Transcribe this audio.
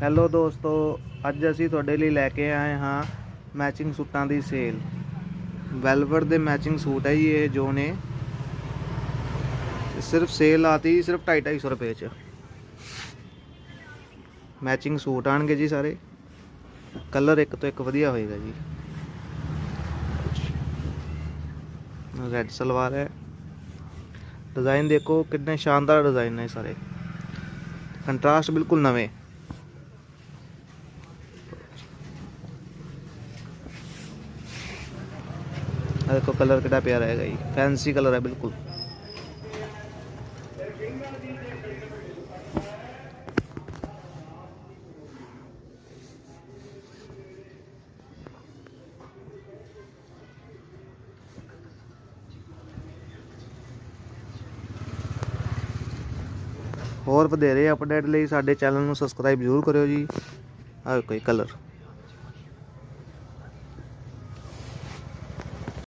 Hello ਦੋਸਤੋ, ਅੱਜ ਅਸੀਂ ਤੁਹਾਡੇ ਲਈ ਲੈ ਕੇ ਆਏ ਹਾਂ ਮੈਚਿੰਗ ਸੂਟਾਂ ਦੀ ਸੇਲ। ਵੈਲਵਟ ਦੇ ਮੈਚਿੰਗ ਸੂਟ ਹੈ ਜੀ ਇਹ ਜੋ ਨੇ ਸਿਰਫ ਸੇਲ ਆਤੀ ਸਿਰਫ 250 ਰੁਪਏ 'ਚ। ਮੈਚਿੰਗ ਸੂਟ ਆਣਗੇ ਜੀ ਸਾਰੇ, ਕਲਰ ਇੱਕ ਤੋਂ ਇੱਕ ਵਧੀਆ ਹੋਏਗਾ ਜੀ। ਰੈੱਡ ਸਲਵਾਰ है, डिज़ाइन देखो कितने शानदार डिज़ाइन है सारे, कंट्रास्ट बिल्कुल नवे। देखो कलर कितना प्यारा है जी, फैंसी कलर है बिल्कुल। ਹੋਰ ਵਧੇਰੇ ਅਪਡੇਟ ਲਈ ਸਾਡੇ ਚੈਨਲ ਨੂੰ ਸਬਸਕ੍ਰਾਈਬ ਜ਼ਰੂਰ ਕਰਿਓ ਜੀ। ਆਹ ਕੋਈ ਕਲਰ